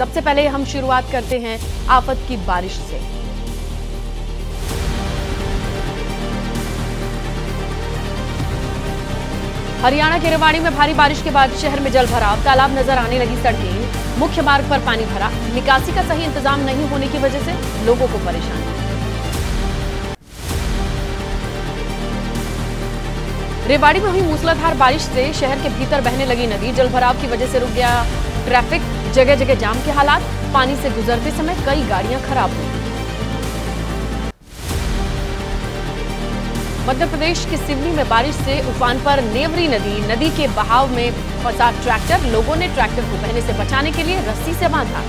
सबसे पहले हम शुरुआत करते हैं आफत की बारिश से। हरियाणा के रेवाड़ी में भारी बारिश के बाद शहर में जल भराव, तालाब नजर आने लगी सड़कें, मुख्य मार्ग पर पानी भरा, निकासी का सही इंतजाम नहीं होने की वजह से लोगों को परेशानी। रेवाड़ी में हुई मूसलाधार बारिश से शहर के भीतर बहने लगी नदी, जल भराव की वजह से रुक गया ट्रैफिक, जगह जगह जाम के हालात, पानी से गुजरते समय कई गाड़ियां खराब हुई। मध्य प्रदेश के सिवनी में बारिश से उफान पर नेवरी नदी के बहाव में फंसा ट्रैक्टर, लोगों ने ट्रैक्टर को बहने से बचाने के लिए रस्सी से बांधा।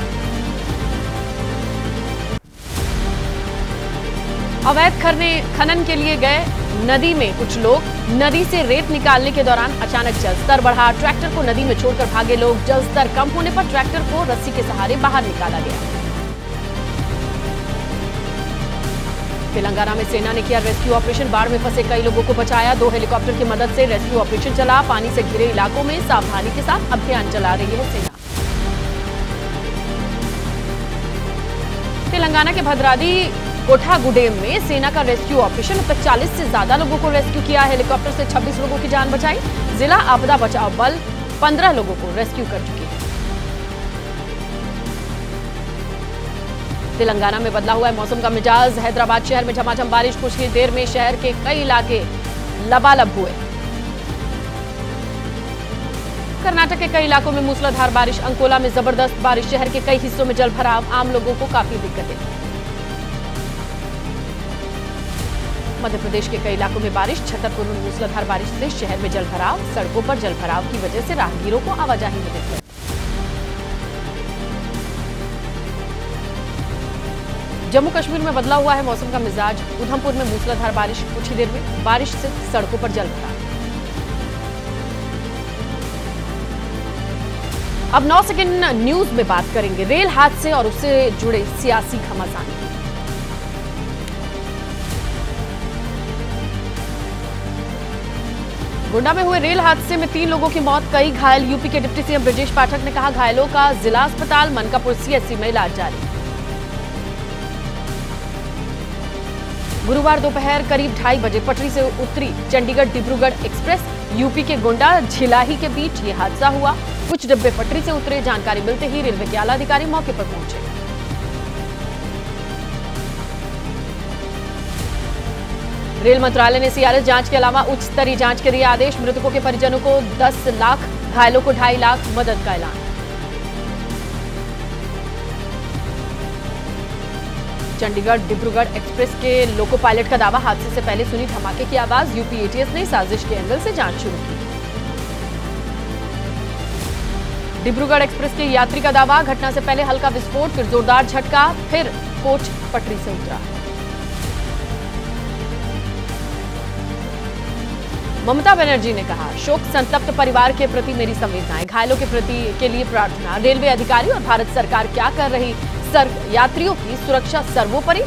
अवैध खनन के लिए गए नदी में कुछ लोग, नदी से रेत निकालने के दौरान अचानक जल स्तर बढ़ा, ट्रैक्टर को नदी में छोड़कर भागे लोग, जल स्तर कम होने पर ट्रैक्टर को रस्सी के सहारे बाहर निकाला गया। तेलंगाना में सेना ने किया रेस्क्यू ऑपरेशन, बाढ़ में फंसे कई लोगों को बचाया, 2 हेलीकॉप्टर की मदद से रेस्क्यू ऑपरेशन चला, पानी से घिरे इलाकों में सावधानी के साथ अभियान चला रही है सेना। तेलंगाना के भद्रादी कोठागुडेम में सेना का रेस्क्यू ऑपरेशन, अब तक 40 से ज्यादा लोगों को रेस्क्यू किया, हेलीकॉप्टर से 26 लोगों की जान बचाई, जिला आपदा बचाव बल 15 लोगों को रेस्क्यू कर चुकी है। तेलंगाना में बदला हुआ है मौसम का मिजाज, हैदराबाद शहर में झमाझम बारिश, कुछ ही देर में शहर के कई इलाके लबालब हुए। कर्नाटक के कई इलाकों में मूसलाधार बारिश, अंकोला में जबरदस्त बारिश, शहर के कई हिस्सों में जल भराव, आम लोगों को काफी दिक्कतें। मध्य प्रदेश के कई इलाकों में बारिश, छतरपुर में मूसलाधार बारिश से शहर में जल भराव, सड़कों पर जल भराव की वजह से राहगीरों को आवाजाही में दिक्कत। जम्मू कश्मीर में बदला हुआ है मौसम का मिजाज, उधमपुर में मूसलाधार बारिश, कुछ ही देर में बारिश से सड़कों पर जल भरा। अब 9 सेकंड न्यूज में बात करेंगे रेल हादसे और उससे जुड़े सियासी घमासान की। गोंडा में हुए रेल हादसे में 3 लोगों की मौत, कई घायल, यूपी के डिप्टी सीएम ब्रजेश पाठक ने कहा घायलों का जिला अस्पताल मनकापुर सीएचसी में इलाज जारी। गुरुवार दोपहर करीब 2:30 बजे पटरी से उतरी चंडीगढ़ डिब्रूगढ़ एक्सप्रेस, यूपी के गोंडा झिलाही के बीच ये हादसा हुआ, कुछ डिब्बे पटरी से उतरे, जानकारी मिलते ही रेलवे के आला अधिकारी मौके पर पहुंचे। रेल मंत्रालय ने सीआरएस जांच के अलावा उच्च स्तरीय जांच के दिए आदेश, मृतकों के परिजनों को 10 लाख, घायलों को 2.5 लाख मदद का ऐलान। चंडीगढ़ डिब्रूगढ़ एक्सप्रेस के लोको पायलट का दावा, हादसे से पहले सुनी धमाके की आवाज, यूपी एटीएस ने साजिश के एंगल से जांच शुरू की। डिब्रूगढ़ एक्सप्रेस के यात्री का दावा, घटना से पहले हल्का विस्फोट, फिर जोरदार झटका, फिर कोच पटरी से उतरा। ममता बनर्जी ने कहा शोक संतप्त परिवार के प्रति मेरी संवेदनाएं, घायलों के लिए प्रार्थना, रेलवे अधिकारी और भारत सरकार क्या कर रही, यात्रियों की सुरक्षा सर्वोपरि,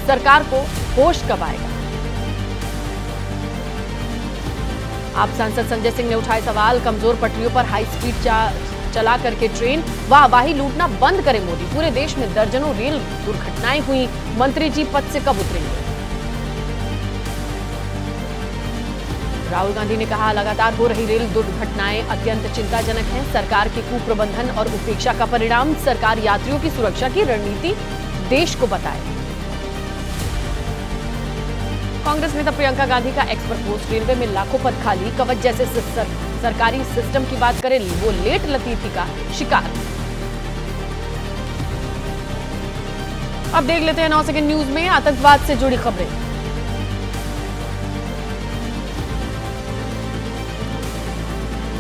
सरकार को होश कब आएगा। आप सांसद संजय सिंह ने उठाए सवाल, कमजोर पटरियों पर हाई स्पीड चला करके ट्रेन वाहवाही लूटना बंद करे मोदी, पूरे देश में दर्जनों रेल दुर्घटनाएं हुई, मंत्री जी पद से कब उतरेंगे। राहुल गांधी ने कहा लगातार हो रही रेल दुर्घटनाएं अत्यंत चिंताजनक हैं, सरकार के कुप्रबंधन और उपेक्षा का परिणाम, सरकार यात्रियों की सुरक्षा की रणनीति देश को बताए। कांग्रेस नेता प्रियंका गांधी का एक्स पर पोस्ट, रेलवे में लाखों पद खाली, कवच जैसे सरकारी सिस्टम की बात करें वो लेट लतीफी का शिकार। अब देख लेते हैं 9 सेकंड न्यूज में आतंकवाद से जुड़ी खबरें।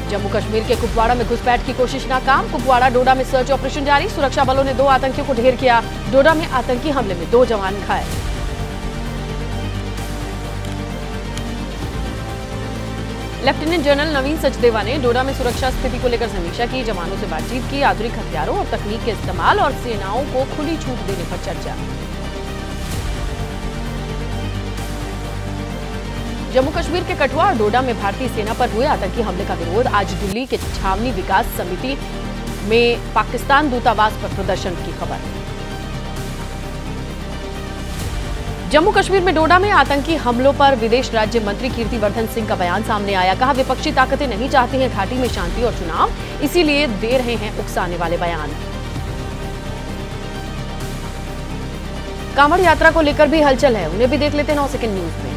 जम्मू कश्मीर के कुपवाड़ा में घुसपैठ की कोशिश नाकाम, कुपवाड़ा डोडा में सर्च ऑपरेशन जारी, सुरक्षा बलों ने 2 आतंकियों को ढेर किया, डोडा में आतंकी हमले में 2 जवान घायल। लेफ्टिनेंट जनरल नवीन सचदेवा ने डोडा में सुरक्षा स्थिति को लेकर समीक्षा की, जवानों से बातचीत की, आधुनिक हथियारों और तकनीक के इस्तेमाल और सेनाओं को खुली छूट देने पर चर्चा। जम्मू कश्मीर के कठुआ और डोडा में भारतीय सेना पर हुए आतंकी हमले का विरोध, आज दिल्ली के छावनी विकास समिति में पाकिस्तान दूतावास पर प्रदर्शन की खबर। जम्मू कश्मीर में डोडा में आतंकी हमलों पर विदेश राज्य मंत्री कीर्तिवर्धन सिंह का बयान सामने आया। कहा, विपक्षी ताकतें नहीं चाहती हैं घाटी में शांति और चुनाव, इसीलिए दे रहे हैं उकसाने वाले बयान। कांवड़ यात्रा को लेकर भी हलचल है, उन्हें भी देख लेते हैं 9 सेकंड न्यूज में।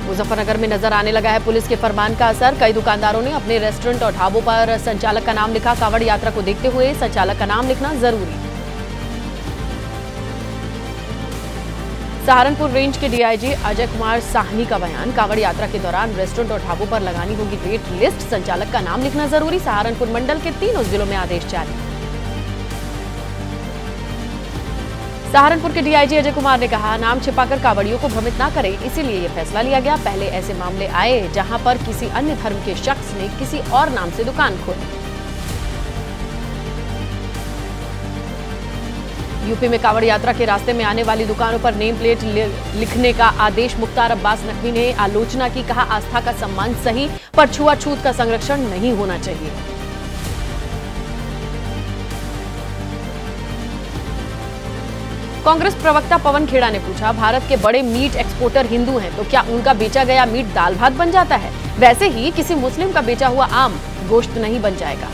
मुजफ्फरनगर में नजर आने लगा है पुलिस के फरमान का असर। कई दुकानदारों ने अपने रेस्टोरेंट और ढाबों पर संचालक का नाम लिखा। कांवड़ यात्रा को देखते हुए संचालक का नाम लिखना जरूरी। सहारनपुर रेंज के डीआईजी अजय कुमार साहनी का बयान। कांवड़ यात्रा के दौरान रेस्टोरेंट और ढाबों पर लगानी होगी रेट लिस्ट, संचालक का नाम लिखना जरूरी। सहारनपुर मंडल के 3 जिलों में आदेश जारी। सहारनपुर के डीआईजी अजय कुमार ने कहा, नाम छिपाकर कांवड़ियों को भ्रमित ना करें, इसीलिए यह फैसला लिया गया। पहले ऐसे मामले आए जहां पर किसी अन्य धर्म के शख्स ने किसी और नाम से दुकान खोली। यूपी में कांवड़ यात्रा के रास्ते में आने वाली दुकानों पर नेम प्लेट लिखने का आदेश। मुख्तार अब्बास नकवी ने आलोचना की। कहा, आस्था का सम्मान सही, पर छुआछूत का संरक्षण नहीं होना चाहिए। कांग्रेस प्रवक्ता पवन खेड़ा ने पूछा, भारत के बड़े मीट एक्सपोर्टर हिंदू हैं, तो क्या उनका बेचा गया मीट दाल भात बन जाता है? वैसे ही किसी मुस्लिम का बेचा हुआ आम गोश्त नहीं बन जाएगा।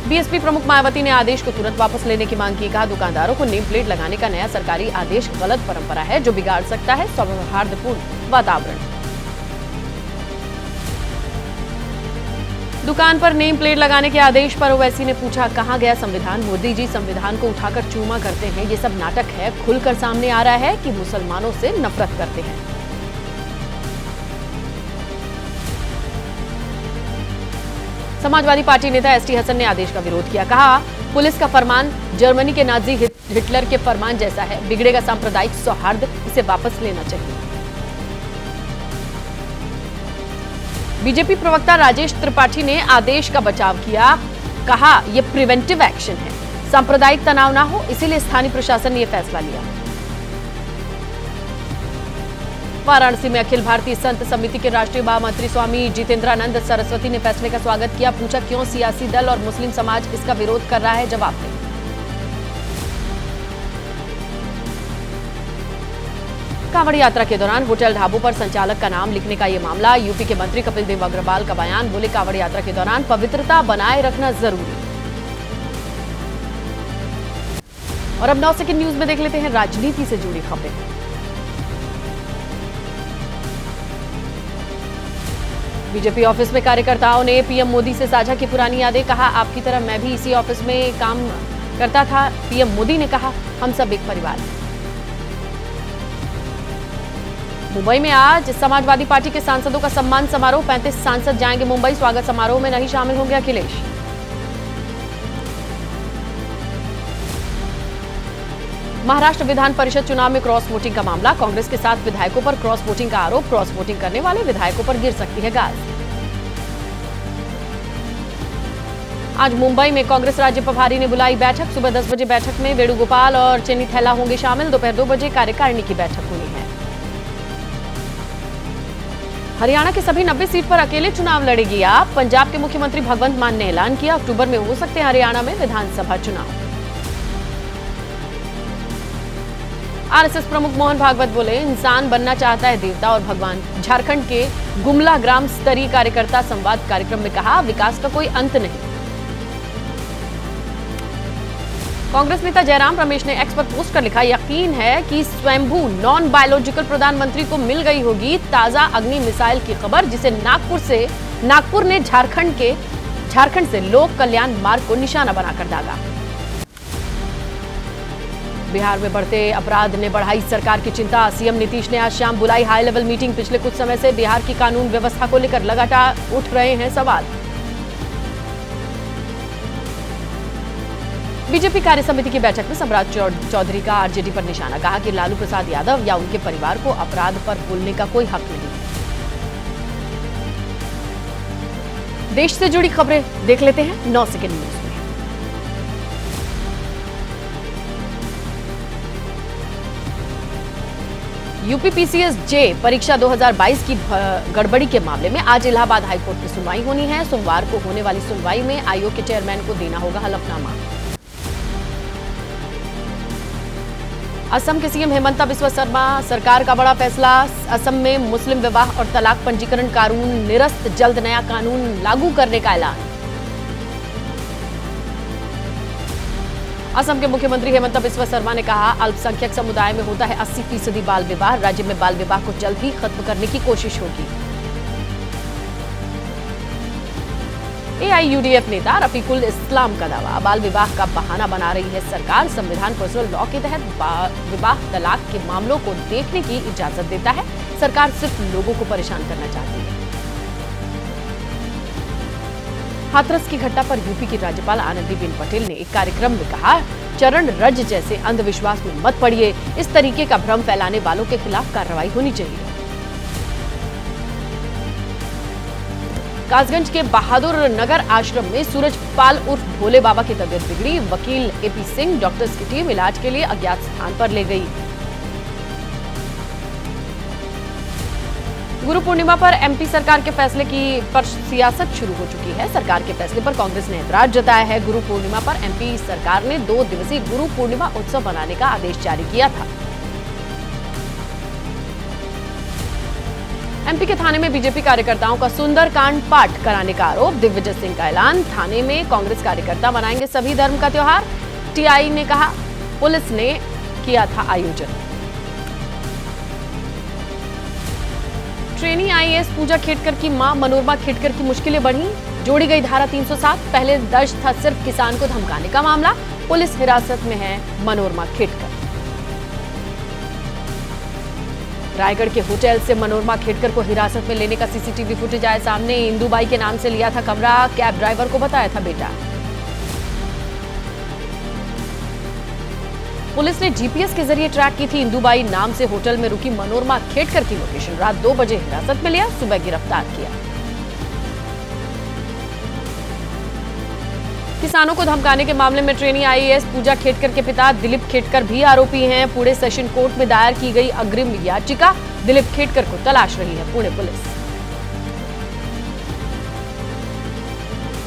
बीएसपी प्रमुख मायावती ने आदेश को तुरंत वापस लेने की मांग की। कहा, दुकानदारों को नेम प्लेट लगाने का नया सरकारी आदेश गलत परंपरा है जो बिगाड़ सकता है सौहार्दपूर्ण वातावरण। दुकान पर नेम प्लेट लगाने के आदेश पर ओवैसी ने पूछा, कहां गया संविधान? मोदी जी संविधान को उठाकर चूमा करते हैं, ये सब नाटक है। खुलकर सामने आ रहा है कि मुसलमानों से नफरत करते हैं। समाजवादी पार्टी नेता एसटी हसन ने आदेश का विरोध किया। कहा, पुलिस का फरमान जर्मनी के नाजी हिटलर के फरमान जैसा है, बिगड़ेगा सांप्रदायिक सौहार्द, इसे वापस लेना चाहिए। बीजेपी प्रवक्ता राजेश त्रिपाठी ने आदेश का बचाव किया। कहा, यह प्रिवेंटिव एक्शन है, सांप्रदायिक तनाव ना हो, इसीलिए स्थानीय प्रशासन ने यह फैसला लिया। वाराणसी में अखिल भारतीय संत समिति के राष्ट्रीय महामंत्री स्वामी जितेंद्रानंद सरस्वती ने फैसले का स्वागत किया। पूछा, क्यों सियासी दल और मुस्लिम समाज इसका विरोध कर रहा है? जवाब दें। कांवड़ यात्रा के दौरान होटल ढाबों पर संचालक का नाम लिखने का यह मामला। यूपी के मंत्री कपिल देव अग्रवाल का बयान। बोले, कांवड़ यात्रा के दौरान पवित्रता बनाए रखना जरूरी। और अब 9 सेकंड न्यूज में देख लेते हैं राजनीति से जुड़ी खबरें। बीजेपी ऑफिस में कार्यकर्ताओं ने पीएम मोदी से साझा की पुरानी यादें। कहा, आपकी तरह मैं भी इसी ऑफिस में काम करता था। पीएम मोदी ने कहा, हम सब एक परिवार हैं। मुंबई में आज समाजवादी पार्टी के सांसदों का सम्मान समारोह। 35 सांसद जाएंगे मुंबई। स्वागत समारोह में नहीं शामिल होंगे अखिलेश। महाराष्ट्र विधान परिषद चुनाव में क्रॉस वोटिंग का मामला। कांग्रेस के 7 विधायकों पर क्रॉस वोटिंग का आरोप। क्रॉस वोटिंग करने वाले विधायकों पर गिर सकती है गाज। आज मुंबई में कांग्रेस राज्य प्रभारी ने बुलाई बैठक। सुबह 10 बजे बैठक में वेणुगोपाल और चेन्नी थैला होंगे शामिल। दोपहर 2 बजे कार्यकारिणी की बैठक होनी है। हरियाणा के सभी 90 सीट पर अकेले चुनाव लड़ेगी आप। पंजाब के मुख्यमंत्री भगवंत मान ने ऐलान किया, अक्टूबर में हो सकते हैं हरियाणा में विधानसभा चुनाव। आरएसएस प्रमुख मोहन भागवत बोले, इंसान बनना चाहता है देवता और भगवान। झारखंड के गुमला ग्राम स्तरीय कार्यकर्ता संवाद कार्यक्रम में कहा, विकास का कोई अंत नहीं। कांग्रेस नेता जयराम रमेश ने एक्स पर पोस्ट कर लिखा, यकीन है कि स्वयंभू नॉन बायोलॉजिकल प्रधानमंत्री को मिल गई होगी ताजा अग्नि मिसाइल की खबर, जिसे नागपुर ने झारखंड से लोक कल्याण मार्ग को निशाना बनाकर दागा। बिहार में बढ़ते अपराध ने बढ़ाई सरकार की चिंता। सीएम नीतीश ने आज शाम बुलाई हाई लेवल मीटिंग। पिछले कुछ समय से बिहार की कानून व्यवस्था को लेकर लगातार उठ रहे हैं सवाल। बीजेपी कार्य समिति की बैठक में सम्राट चौधरी का आरजेडी पर निशाना। कहा कि लालू प्रसाद यादव या उनके परिवार को अपराध पर बोलने का कोई हक नहीं है। देश से जुड़ी खबरें देख लेते हैं 9 सेकंड न्यूज में। यूपी पीसीएस जे परीक्षा 2022 की गड़बड़ी के मामले में आज इलाहाबाद हाईकोर्ट में सुनवाई होनी है। सोमवार को होने वाली सुनवाई में आयोग के चेयरमैन को देना होगा हलफनामा। असम के सीएम हेमंत बिस्वा शर्मा सरकार का बड़ा फैसला, असम में मुस्लिम विवाह और तलाक पंजीकरण कानून निरस्त, जल्द नया कानून लागू करने का ऐलान। असम के मुख्यमंत्री हेमंत बिस्वा शर्मा ने कहा, अल्पसंख्यक समुदाय में होता है 80% बाल विवाह, राज्य में बाल विवाह को जल्द ही खत्म करने की कोशिश होगी। एआईयूडीएफ नेता रफीकुल इस्लाम का दावा, बाल विवाह का बहाना बना रही है सरकार, संविधान पर्सनल लॉ के तहत विवाह तलाक के मामलों को देखने की इजाजत देता है, सरकार सिर्फ लोगों को परेशान करना चाहती है। हाथरस की घटना पर यूपी की राज्यपाल आनंदीबेन पटेल ने एक कार्यक्रम में कहा, चरण रज जैसे अंधविश्वास में मत पड़िए, इस तरीके का भ्रम फैलाने वालों के खिलाफ कार्रवाई होनी चाहिए। कासगंज के बहादुर नगर आश्रम में सूरज पाल उर्फ भोले बाबा की तबीयत बिगड़ी, वकील एपी सिंह डॉक्टर्स की टीम इलाज के लिए अज्ञात स्थान पर ले गई। गुरु पूर्णिमा पर एमपी सरकार के फैसले पर सियासत शुरू हो चुकी है। सरकार के फैसले पर कांग्रेस ने ऐतराज जताया है। गुरु पूर्णिमा पर एमपी सरकार ने 2 दिवसीय गुरु पूर्णिमा उत्सव मनाने का आदेश जारी किया था। एमपी के थाने में बीजेपी कार्यकर्ताओं का सुंदरकांड पाठ कराने का आरोप, दिग्विजय सिंह का ऐलान, थाने में कांग्रेस कार्यकर्ता मनाएंगे सभी धर्म का त्योहार। टीआई ने कहा, पुलिस ने किया था आयोजन। ट्रेनी आईएएस पूजा खेडकर की मां मनोरमा खेडकर की मुश्किलें बढ़ी, जोड़ी गई धारा 307। पहले दर्ज था सिर्फ किसान को धमकाने का मामला, पुलिस हिरासत में है मनोरमा खेडकर। रायगढ़ के होटल से मनोरमा खेडकर को हिरासत में लेने का सीसीटीवी फुटेज आया सामने। इंदुबाई के नाम से लिया था कमरा, कैब ड्राइवर को बताया था बेटा। पुलिस ने जीपीएस के जरिए ट्रैक की थी इंदुबाई नाम से होटल में रुकी मनोरमा खेडकर की लोकेशन। रात 2 बजे हिरासत में लिया, सुबह गिरफ्तार किया। किसानों को धमकाने के मामले में ट्रेनी आईएएस पूजा खेडकर के पिता दिलीप खेडकर भी आरोपी हैं। पुणे सेशन कोर्ट में दायर की गई अग्रिम याचिका, दिलीप खेडकर को तलाश रही है पुणे पुलिस।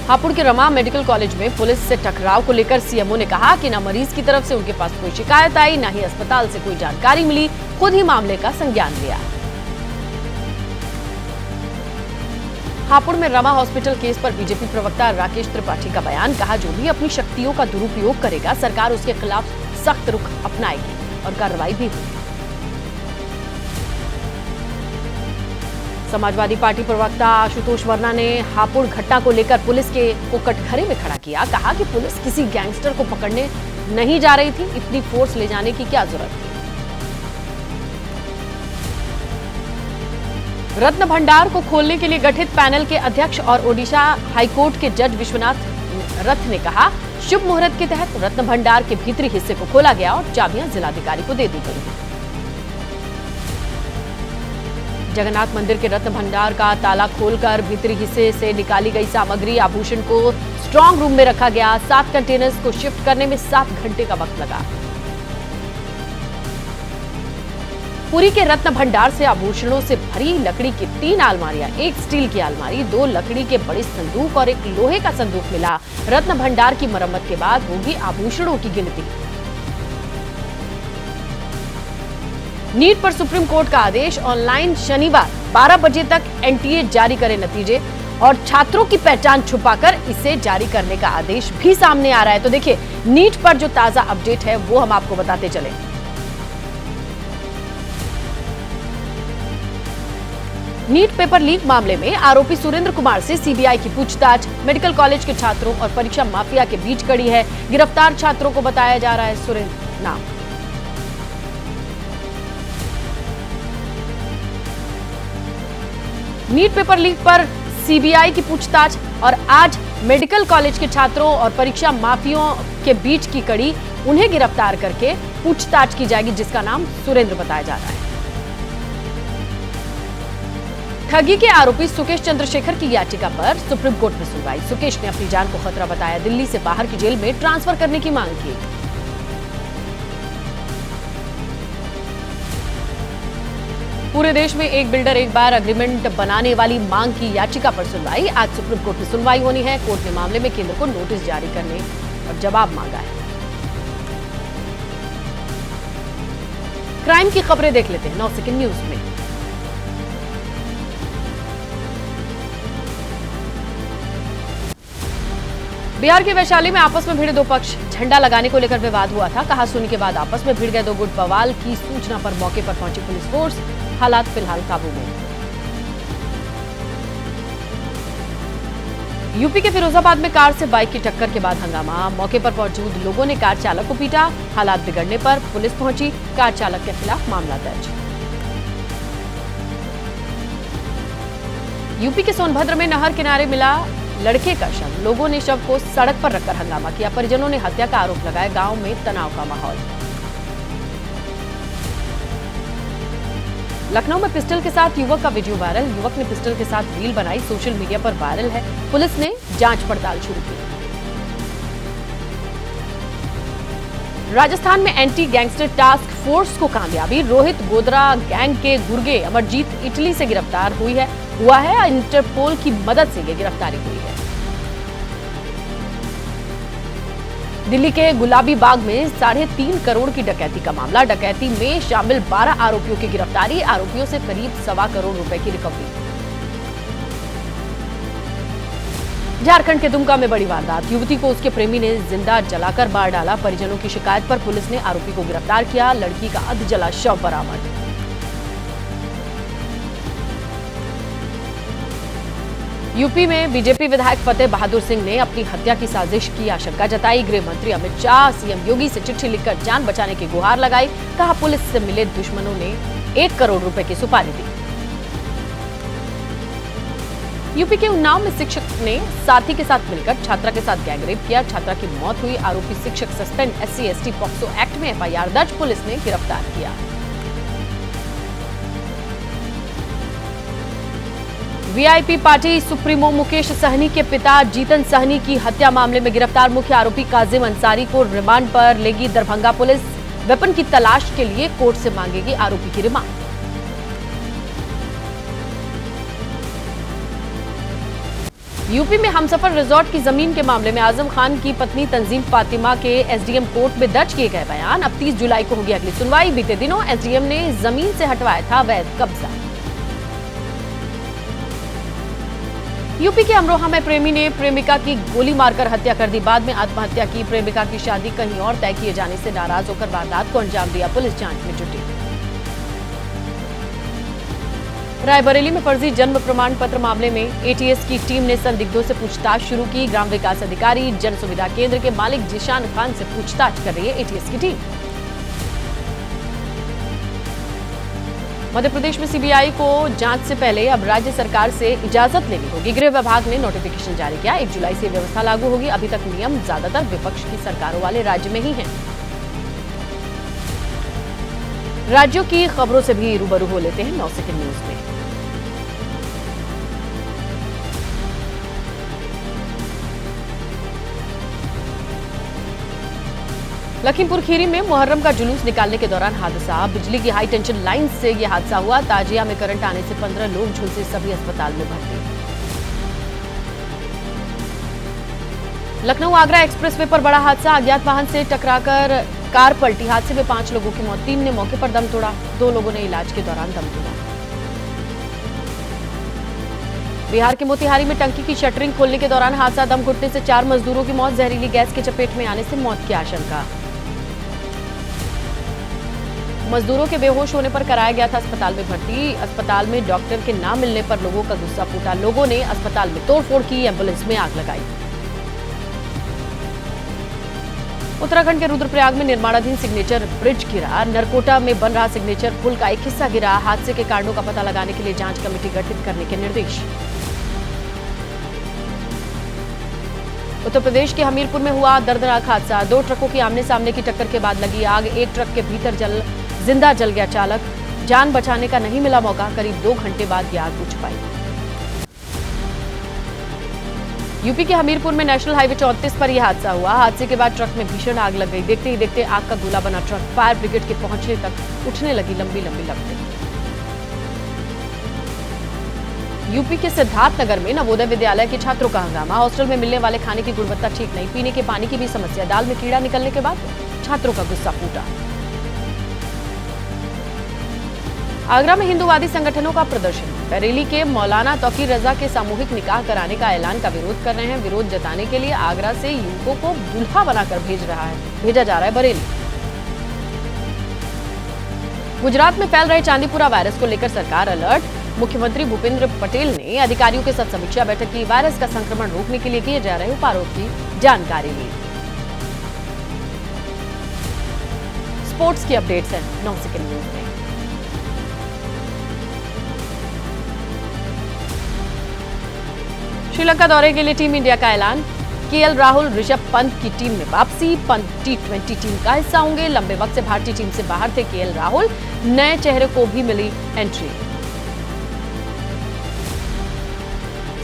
हापुड़ के रमा मेडिकल कॉलेज में पुलिस से टकराव को लेकर सीएमओ ने कहा कि न मरीज की तरफ से उनके पास कोई शिकायत आई, न ही अस्पताल से कोई जानकारी मिली, खुद ही मामले का संज्ञान लिया। हापुड़ में रमा हॉस्पिटल केस पर बीजेपी प्रवक्ता राकेश त्रिपाठी का बयान, कहा जो भी अपनी शक्तियों का दुरुपयोग करेगा सरकार उसके खिलाफ सख्त रुख अपनाएगी और कार्रवाई भी होगी। समाजवादी पार्टी प्रवक्ता आशुतोष वर्मा ने हापुड़ घटना को लेकर पुलिस को कटघरे में खड़ा किया, कहा कि पुलिस किसी गैंगस्टर को पकड़ने नहीं जा रही थी, इतनी फोर्स ले जाने की क्या जरूरत थी। रत्न भंडार को खोलने के लिए गठित पैनल के अध्यक्ष और ओडिशा हाईकोर्ट के जज विश्वनाथ रथ ने कहा, शुभ मुहूर्त के तहत रत्न भंडार के भीतरी हिस्से को खोला गया और चाबियां जिलाधिकारी को दे दी गई हैं। जगन्नाथ मंदिर के रत्न भंडार का ताला खोलकर भीतरी हिस्से से निकाली गई सामग्री आभूषण को स्ट्रांग रूम में रखा गया। 7 कंटेनर्स को शिफ्ट करने में 7 घंटे का वक्त लगा। पुरी के रत्न भंडार से आभूषणों से भरी लकड़ी की 3 अलमारियां, 1 स्टील की अलमारी, 2 लकड़ी के बड़े संदूक और 1 लोहे का संदूक मिला। रत्न भंडार की मरम्मत के बाद होगी आभूषणों की गिनती। नीट पर सुप्रीम कोर्ट का आदेश, ऑनलाइन शनिवार 12 बजे तक एनटीए जारी करे नतीजे और छात्रों की पहचान छुपाकर इसे जारी करने का आदेश भी सामने आ रहा है। तो देखिए, नीट पर जो ताजा अपडेट है वो हम आपको बताते चले। नीट पेपर लीक मामले में आरोपी सुरेंद्र कुमार से सीबीआई की पूछताछ, मेडिकल कॉलेज के छात्रों और परीक्षा माफिया के बीच कड़ी है। गिरफ्तार छात्रों को बताया जा रहा है सुरेंद्र नाम। नीट पेपर लीक पर सीबीआई की पूछताछ और आज मेडिकल कॉलेज के छात्रों और परीक्षा माफियों के बीच की कड़ी, उन्हें गिरफ्तार करके पूछताछ की जाएगी, जिसका नाम सुरेंद्र बताया जा रहा है। ठगी के आरोपी सुकेश चंद्रशेखर की याचिका पर सुप्रीम कोर्ट में सुनवाई। सुकेश ने अपनी जान को खतरा बताया, दिल्ली से बाहर की जेल में ट्रांसफर करने की मांग की। पूरे देश में एक बिल्डर एक बार एग्रीमेंट बनाने वाली मांग की याचिका पर सुनवाई। आज सुप्रीम कोर्ट में सुनवाई होनी है। कोर्ट ने मामले में केंद्र को नोटिस जारी करने और जवाब मांगा है। क्राइम की खबरें देख लेते हैं 9 सेकंड न्यूज में। बिहार के वैशाली में आपस में भिड़े दो पक्ष, झंडा लगाने को लेकर विवाद हुआ था। कहा सुनी के बाद आपस में भिड़ गए दो गुट। बवाल की सूचना पर मौके पर पहुंची पुलिस फोर्स। हालात फिलहाल काबू में। यूपी के फिरोजाबाद में कार से बाइक की टक्कर के बाद हंगामा। मौके पर मौजूद लोगों ने कार चालक को पीटा। हालात बिगड़ने पर पुलिस पहुंची। कार चालक के खिलाफ मामला दर्ज। यूपी के सोनभद्र में नहर किनारे मिला लड़के का शव। लोगों ने शव को सड़क पर रखकर हंगामा किया। परिजनों ने हत्या का आरोप लगाया। गांव में तनाव का माहौल। लखनऊ में पिस्टल के साथ युवक का वीडियो वायरल। युवक ने पिस्टल के साथ रील बनाई, सोशल मीडिया पर वायरल है। पुलिस ने जांच पड़ताल शुरू की। राजस्थान में एंटी गैंगस्टर टास्क फोर्स को कामयाबी। रोहित गोदरा गैंग के गुर्गे अमरजीत इटली से गिरफ्तार हुआ है। इंटरपोल की मदद से यह गिरफ्तारी हुई है। दिल्ली के गुलाबी बाग में 3.5 करोड़ की डकैती का मामला। डकैती में शामिल 12 आरोपियों की गिरफ्तारी। आरोपियों से करीब 1.25 करोड़ रुपए की रिकवरी। झारखंड के दुमका में बड़ी वारदात। युवती को उसके प्रेमी ने जिंदा जलाकर मार डाला। परिजनों की शिकायत पर पुलिस ने आरोपी को गिरफ्तार किया। लड़की का अध जला शव बरामद। यूपी में बीजेपी विधायक फतेह बहादुर सिंह ने अपनी हत्या की साजिश की आशंका जताई। गृह मंत्री अमित शाह सीएम योगी से चिट्ठी लिखकर जान बचाने की गुहार लगाई। कहा पुलिस से मिले दुश्मनों ने 1 करोड़ रुपए की सुपारी दी। यूपी के उन्नाव में शिक्षक ने साथी के साथ मिलकर छात्रा के साथ गैंगरेप किया। छात्रा की मौत हुई। आरोपी शिक्षक सस्पेंड। SC/ST पॉक्सो एक्ट में FIR दर्ज। पुलिस ने गिरफ्तार किया। VIP party supremo Mukesh Sahani के पिता जीतन सहनी की हत्या मामले में गिरफ्तार मुख्य आरोपी काजिम अंसारी को रिमांड पर लेगी दरभंगा पुलिस। वेपन की तलाश के लिए कोर्ट से मांगेगी आरोपी की रिमांड। यूपी में हमसफर रिजॉर्ट की जमीन के मामले में आजम खान की पत्नी तंजीम फातिमा के SDM कोर्ट में दर्ज किए गए बयान। अब 30 जुलाई को होगी अगली सुनवाई। बीते दिनों SDM ने जमीन से हटवाया था अवैध कब्जा। यूपी के अमरोहा में प्रेमी ने प्रेमिका की गोली मारकर हत्या कर दी। बाद में आत्महत्या की। प्रेमिका की शादी कहीं और तय किए जाने से नाराज होकर वारदात को अंजाम दिया। पुलिस जांच में जुटी। रायबरेली में फर्जी जन्म प्रमाण पत्र मामले में ATS की टीम ने संदिग्धों से पूछताछ शुरू की। ग्राम विकास अधिकारी जन सुविधा केंद्र के मालिक जिशान खान से पूछताछ कर रही है ATS की टीम। मध्य प्रदेश में CBI को जांच से पहले अब राज्य सरकार से इजाजत लेनी होगी। गृह विभाग ने नोटिफिकेशन जारी किया। 1 जुलाई से व्यवस्था लागू होगी। अभी तक नियम ज्यादातर विपक्ष की सरकारों वाले राज्य में ही हैं। राज्यों की खबरों से भी रूबरू हो लेते हैं 9 सेकंड न्यूज में। लखीमपुर खीरी में मुहर्रम का जुलूस निकालने के दौरान हादसा। बिजली की हाई टेंशन लाइन से यह हादसा हुआ। ताजिया में करंट आने से 15 लोग झुलसे, सभी अस्पताल में भर्ती। लखनऊ आगरा एक्सप्रेसवे पर बड़ा हादसा। अज्ञात वाहन से टकराकर कार पलटी। हादसे में 5 लोगों की मौत। 3 ने मौके पर दम तोड़ा। 2 लोगों ने इलाज के दौरान दम तोड़ा। बिहार के मोतिहारी में टंकी की शटरिंग खोलने के दौरान हादसा। दम घुटने से 4 मजदूरों की मौत। जहरीली गैस के चपेट में आने से मौत की आशंका। मजदूरों के बेहोश होने पर कराया गया था अस्पताल में भर्ती। अस्पताल में डॉक्टर के ना मिलने पर लोगों का गुस्सा फूटा। लोगों ने अस्पताल में तोड़फोड़ की। एम्बुलेंस में आग लगाई। उत्तराखंड के रुद्रप्रयाग में निर्माणाधीन सिग्नेचर ब्रिज गिरा। नरकोटा में बन रहा सिग्नेचर पुल का एक हिस्सा गिरा। हादसे के कारणों का पता लगाने के लिए जांच कमेटी गठित करने के निर्देश। उत्तर प्रदेश के हमीरपुर में हुआ दर्दनाक हादसा। 2 ट्रकों की आमने सामने की टक्कर के बाद लगी आग। एक ट्रक के भीतर जिंदा जल गया चालक। जान बचाने का नहीं मिला मौका। करीब 2 घंटे बाद यह आग बुझ पाई। यूपी के हमीरपुर में नेशनल हाईवे 34 पर यह हादसा हुआ। हादसे के बाद ट्रक में भीषण आग लग गई। देखते ही देखते आग का गोला बना ट्रक। फायर ब्रिगेड के पहुंचने तक उठने लगी लंबी लंबी लपटें। यूपी के सिद्धार्थनगर में नवोदय विद्यालय के छात्रों का हंगामा। हॉस्टल में मिलने वाले खाने की गुणवत्ता ठीक नहीं, पीने के पानी की भी समस्या। दाल में कीड़ा निकलने के बाद छात्रों का गुस्सा फूटा। आगरा में हिंदूवादी संगठनों का प्रदर्शन। बरेली के मौलाना तौकीर रजा के सामूहिक निकाह कराने का ऐलान का विरोध कर रहे हैं। विरोध जताने के लिए आगरा से युवकों को दूल्हा बनाकर भेजा जा रहा है बरेली। गुजरात में फैल रहे चांदीपुरा वायरस को लेकर सरकार अलर्ट। मुख्यमंत्री भूपेंद्र पटेल ने अधिकारियों के साथ समीक्षा बैठक की। वायरस का संक्रमण रोकने के लिए किए जा रहे उपायों की जानकारी ली। स्पोर्ट्स की अपडेट्स हैं 9 सेकंड न्यूज में। श्रीलंका दौरे के लिए टीम इंडिया का ऐलान। केएल राहुल, ऋषभ पंत की टीम में वापसी। पंत T20 टीम का हिस्सा होंगे। लंबे वक्त से भारतीय टीम से बाहर थे केएल राहुल। नए चेहरे को भी मिली एंट्री।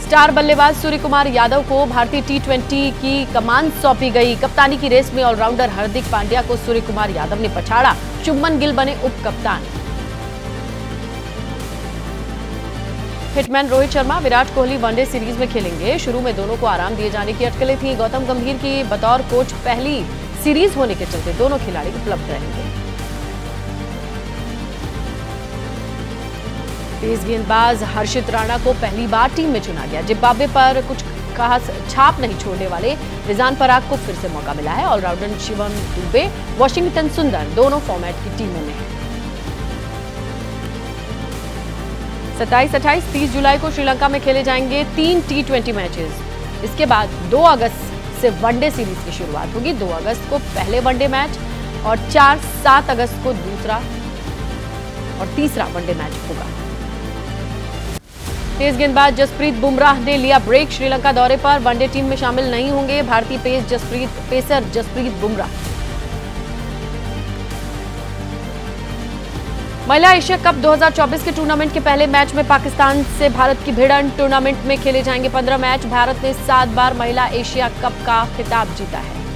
स्टार बल्लेबाज सूर्यकुमार यादव को भारतीय T20 की कमान सौंपी गई। कप्तानी की रेस में ऑलराउंडर हार्दिक पांड्या को सूर्यकुमार यादव ने पछाड़ा। शुभमन गिल बने उप कप्तान। Hitman Rohit Sharma, Virat Kohli one day series में खेलेंगे। शुरू में दोनों को आराम दिए जाने की अटकलें थी। गौतम गंभीर की बतौर कोच पहली सीरीज होने के चलते दोनों खिलाड़ी उपलब्ध रहेंगे। तेज गेंदबाज हर्षित राणा को पहली बार टीम में चुना गया। जिम्बाब्वे पर कुछ खास छाप नहीं छोड़ने वाले रिजान पराग को फिर से मौका मिला है। ऑलराउंडर शिवम दुबे, वॉशिंगटन सुंदर दोनों फॉर्मेट की टीमों में हैं। 27, 28, 30 जुलाई को श्रीलंका में खेले जाएंगे 3 T20 मैचेस। इसके बाद 2 अगस्त से वनडे सीरीज की शुरुआत होगी। 2 अगस्त को पहले वनडे मैच और 4-7 अगस्त को दूसरा और तीसरा वनडे मैच होगा। तेज गेंदबाज जसप्रीत बुमराह ने लिया ब्रेक। श्रीलंका दौरे पर वनडे टीम में शामिल नहीं होंगे भारतीय पेसर जसप्रीत बुमराह। महिला एशिया कप 2024 के टूर्नामेंट के पहले मैच में पाकिस्तान से भारत की भिड़ंत। टूर्नामेंट में खेले जाएंगे 15 मैच। भारत ने 7 बार महिला एशिया कप का खिताब जीता है।